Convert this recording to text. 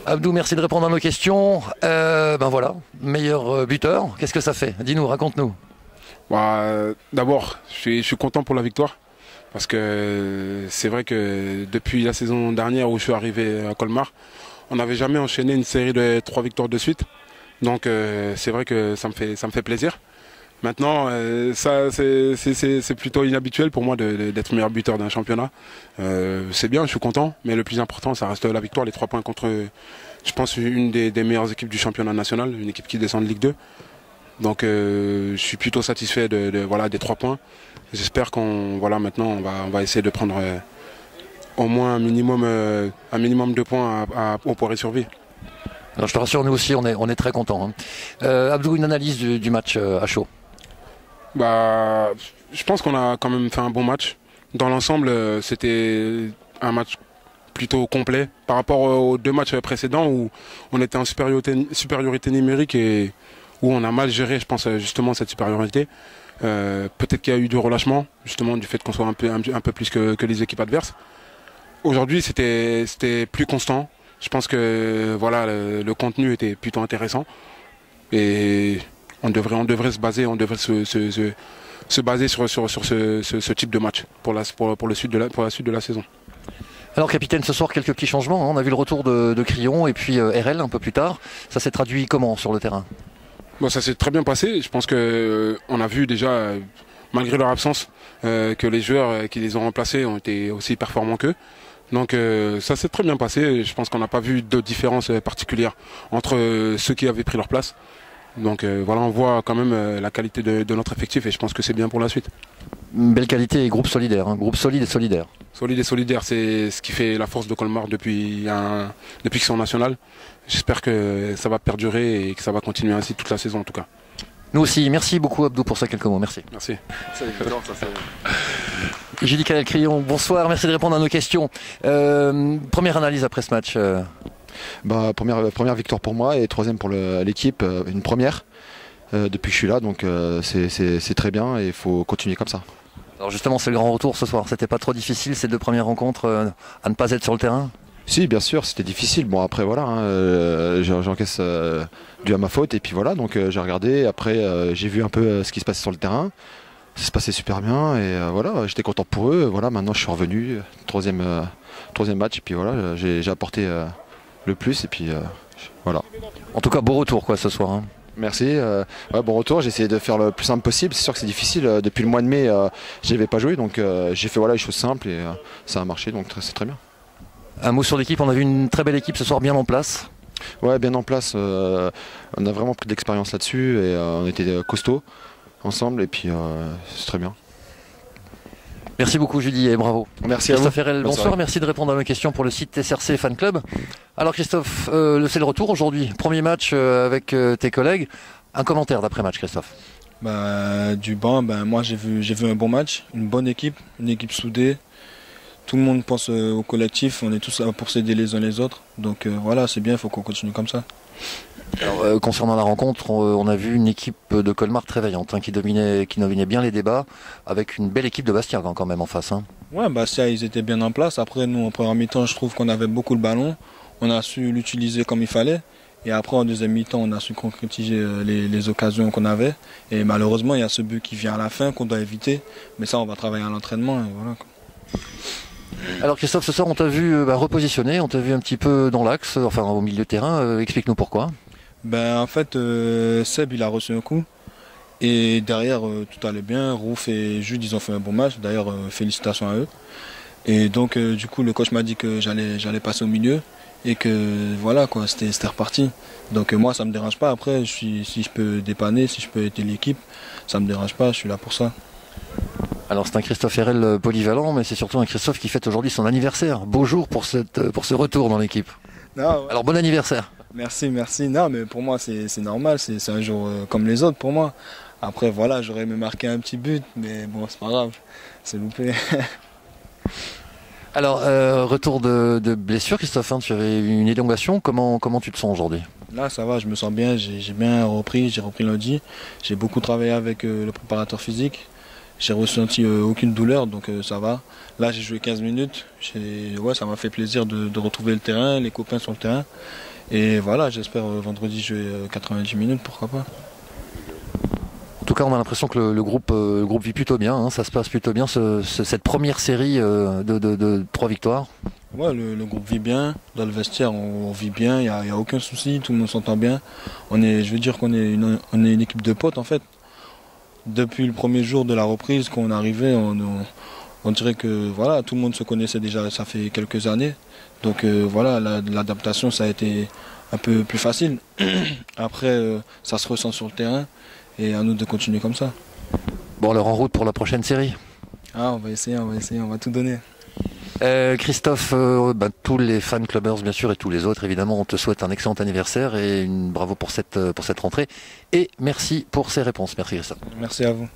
Abdou, merci de répondre à nos questions. Ben voilà, meilleur buteur, qu'est-ce que ça fait? Dis-nous, raconte-nous. D'abord, je suis content pour la victoire. Parce que c'est vrai que depuis la saison dernière où je suis arrivé à Colmar, on n'avait jamais enchaîné une série de 3 victoires de suite. Donc c'est vrai que ça me fait plaisir. Maintenant, ça c'est plutôt inhabituel pour moi d'être meilleur buteur d'un championnat. C'est bien, je suis content, mais le plus important, ça reste la victoire, les 3 points contre, je pense, une des meilleures équipes du championnat national, une équipe qui descend de Ligue 2. Donc je suis plutôt satisfait voilà, des 3 points. J'espère maintenant on va essayer de prendre au moins un minimum de points au poids et survie. Alors, je te rassure, nous aussi on est très contents. Abdou, une analyse du match à chaud. Je pense qu'on a quand même fait un bon match. Dans l'ensemble, c'était un match plutôt complet par rapport aux 2 matchs précédents où on était en supériorité numérique et où on a mal géré, je pense, justement cette supériorité. Peut-être qu'il y a eu du relâchement, justement, du fait qu'on soit un peu plus que les équipes adverses. Aujourd'hui, c'était plus constant. Je pense que voilà, le contenu était plutôt intéressant. Et on devrait se baser, se baser sur ce type de match pour la suite de la saison. Alors capitaine, ce soir quelques petits changements, hein. On a vu le retour de Crillon et puis RL un peu plus tard. Ça s'est traduit comment sur le terrain? Bon, ça s'est très bien passé. Je pense qu'on a vu déjà, malgré leur absence, que les joueurs qui les ont remplacés ont été aussi performants qu'eux. Donc ça s'est très bien passé. Je pense qu'on n'a pas vu de différence particulière entre ceux qui avaient pris leur place. Donc voilà, on voit quand même la qualité de notre effectif et je pense que c'est bien pour la suite. Une belle qualité et groupe solidaire, hein. Groupe solide et solidaire. Solide et solidaire, c'est ce qui fait la force de Colmar depuis qu'ils sont national. J'espère que ça va perdurer et que ça va continuer ainsi toute la saison en tout cas. Nous aussi, merci beaucoup Abdou pour ces quelques mots, merci. Merci. Judy Canel-Crillon, bonsoir, merci de répondre à nos questions. Première analyse après ce match. Première victoire pour moi et 3e pour l'équipe, une première depuis que je suis là, donc c'est très bien et il faut continuer comme ça. Alors justement, c'est le grand retour ce soir, c'était pas trop difficile ces 2 premières rencontres à ne pas être sur le terrain? Si, bien sûr, c'était difficile. Bon, après, voilà, j'encaisse dû à ma faute. Et puis voilà, donc j'ai regardé. Après, j'ai vu un peu ce qui se passait sur le terrain. Ça se passait super bien. Et voilà, j'étais content pour eux. Voilà, maintenant, je suis revenu. Troisième match. Et puis voilà, j'ai apporté le plus. Et puis voilà. En tout cas, beau retour quoi ce soir. Hein. Merci. Ouais, bon retour. J'ai essayé de faire le plus simple possible. C'est sûr que c'est difficile. Depuis le mois de mai, je n'avais pas joué. Donc j'ai fait voilà, les choses simples. Et ça a marché. Donc c'est très bien. Un mot sur l'équipe, on a vu une très belle équipe ce soir bien en place. Ouais, bien en place. On a vraiment pris de l'expérience là-dessus et on était costauds ensemble et puis c'est très bien. Merci beaucoup Judy et bravo. Merci à vous. Christophe Herrel, bonsoir, merci de répondre à nos questions pour le site SRC Fan Club. Alors Christophe, c'est le retour aujourd'hui, premier match avec tes collègues. Un commentaire d'après-match Christophe. Du banc, moi j'ai vu un bon match, une bonne équipe, une équipe soudée. Tout le monde pense au collectif, on est tous là pour s'aider les uns les autres. Donc voilà, c'est bien, il faut qu'on continue comme ça. Alors, concernant la rencontre, on a vu une équipe de Colmar très vaillante, hein, qui dominait bien les débats, avec une belle équipe de Bastia quand même en face. Hein. Ouais, Bastia, ils étaient bien en place. Après, nous, en première mi-temps, je trouve qu'on avait beaucoup le ballon. On a su l'utiliser comme il fallait. Et après, en deuxième mi-temps, on a su concrétiser les occasions qu'on avait. Et malheureusement, il y a ce but qui vient à la fin qu'on doit éviter. Mais ça, on va travailler à l'entraînement. Et voilà, quoi. Alors Christophe, ce soir on t'a vu repositionner, on t'a vu un petit peu dans l'axe, enfin au milieu de terrain, explique-nous pourquoi. En fait, Seb il a reçu un coup et derrière tout allait bien, Rouf et Jude ils ont fait un bon match, d'ailleurs félicitations à eux. Et donc du coup le coach m'a dit que j'allais passer au milieu et que voilà quoi, c'était reparti. Donc moi ça me dérange pas, après si je peux dépanner, si je peux aider l'équipe, ça me dérange pas, je suis là pour ça. Alors c'est un Christophe Herel polyvalent, mais c'est surtout un Christophe qui fête aujourd'hui son anniversaire. Beau jour pour ce retour dans l'équipe. Ouais. Alors bon anniversaire. Merci. Non mais pour moi c'est normal, c'est un jour comme les autres pour moi. Après voilà, j'aurais aimé marquer un petit but, mais bon c'est pas grave, c'est loupé. Alors retour de blessure Christophe, hein, tu avais une élongation, comment tu te sens aujourd'hui? Là ça va, je me sens bien, j'ai bien repris, j'ai repris lundi. J'ai beaucoup travaillé avec le préparateur physique. j'ai ressenti aucune douleur, donc ça va. Là, j'ai joué 15 minutes. Ouais, ça m'a fait plaisir de retrouver le terrain, les copains sur le terrain. Et voilà, j'espère vendredi jouer 90 minutes, pourquoi pas. En tout cas, on a l'impression que le groupe vit plutôt bien, hein, ça se passe plutôt bien, cette première série de 3 victoires. Ouais, le groupe vit bien, dans le vestiaire on vit bien, il n'y a aucun souci, tout le monde s'entend bien. Je veux dire qu'on est une équipe de potes en fait. Depuis le premier jour de la reprise, quand on arrivait, on dirait que voilà, tout le monde se connaissait déjà, ça fait quelques années. Donc voilà, l'adaptation ça a été un peu plus facile. Après, ça se ressent sur le terrain et à nous de continuer comme ça. Bon, alors en route pour la prochaine série. Ah, on va essayer, on va tout donner. Christophe, tous les fan clubbers bien sûr et tous les autres évidemment, on te souhaite un excellent anniversaire et bravo pour cette rentrée et merci pour ces réponses. Merci Christophe. Merci à vous.